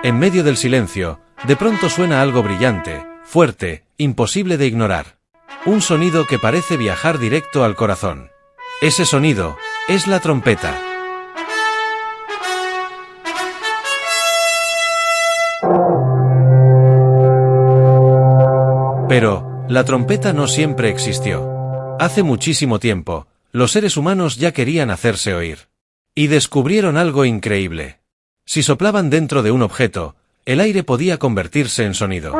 En medio del silencio, de pronto suena algo brillante, fuerte, imposible de ignorar. Un sonido que parece viajar directo al corazón. Ese sonido es la trompeta. Pero, la trompeta no siempre existió. Hace muchísimo tiempo, los seres humanos ya querían hacerse oír. Y descubrieron algo increíble. Si soplaban dentro de un objeto, el aire podía convertirse en sonido.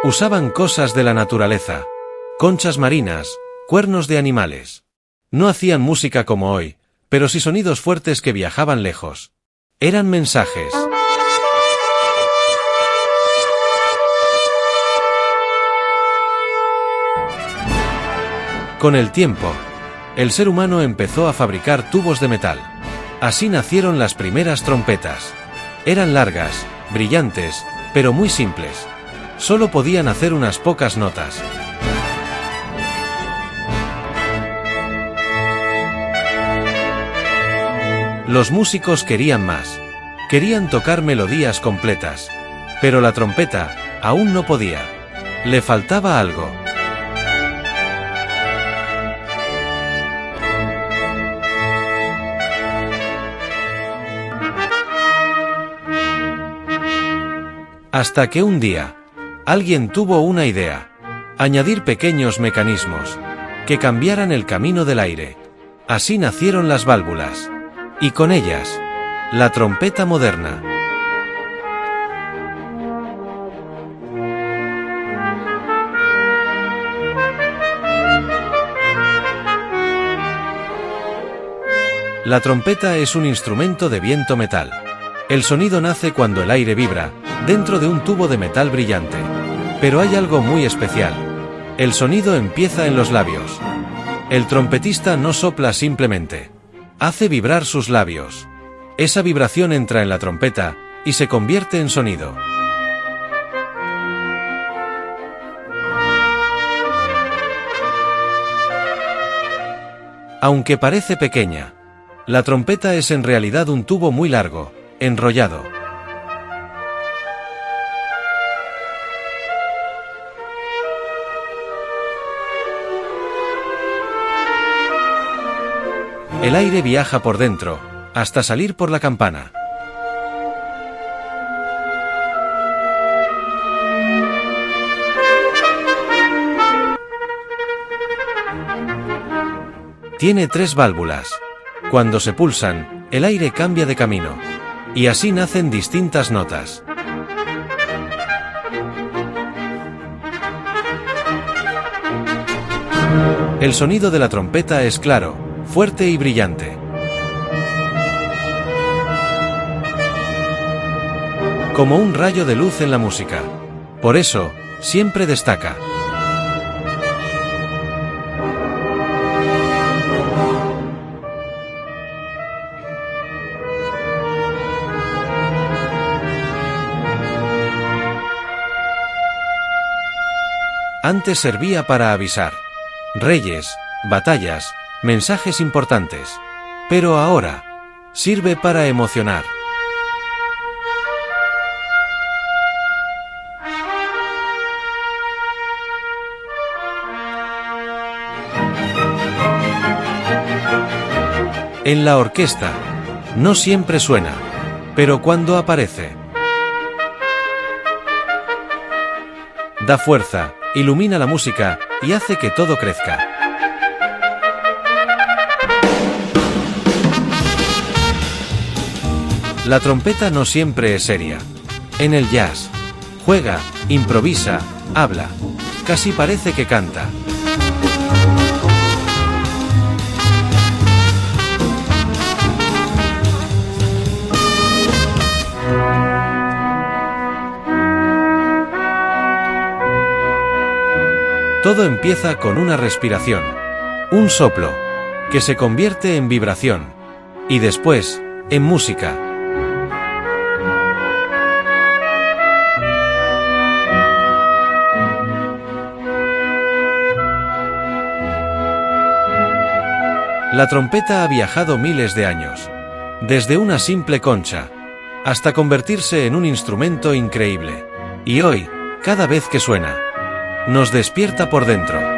Usaban cosas de la naturaleza. Conchas marinas, cuernos de animales. No hacían música como hoy, pero sí sonidos fuertes que viajaban lejos. Eran mensajes. Con el tiempo, el ser humano empezó a fabricar tubos de metal. Así nacieron las primeras trompetas. Eran largas, brillantes, pero muy simples. Solo podían hacer unas pocas notas. Los músicos querían más. Querían tocar melodías completas. Pero la trompeta aún no podía. Le faltaba algo. Hasta que un día, alguien tuvo una idea. Añadir pequeños mecanismos que cambiaran el camino del aire. Así nacieron las válvulas. Y con ellas, la trompeta moderna. La trompeta es un instrumento de viento metal. El sonido nace cuando el aire vibra, dentro de un tubo de metal brillante. Pero hay algo muy especial. El sonido empieza en los labios. El trompetista no sopla simplemente. Hace vibrar sus labios. Esa vibración entra en la trompeta y se convierte en sonido. Aunque parece pequeña, la trompeta es en realidad un tubo muy largo, enrollado. El aire viaja por dentro, hasta salir por la campana. Tiene 3 válvulas. Cuando se pulsan, el aire cambia de camino. Y así nacen distintas notas. El sonido de la trompeta es claro, fuerte y brillante. Como un rayo de luz en la música. Por eso, siempre destaca. Antes servía para avisar. Reyes, batallas, mensajes importantes. Pero ahora, sirve para emocionar. En la orquesta, no siempre suena, pero cuando aparece, da fuerza, ilumina la música y hace que todo crezca. La trompeta no siempre es seria. En el jazz, juega, improvisa, habla. Casi parece que canta. Todo empieza con una respiración, un soplo, que se convierte en vibración, y después, en música. La trompeta ha viajado miles de años. Desde una simple concha, hasta convertirse en un instrumento increíble. Y hoy, cada vez que suena, nos despierta por dentro.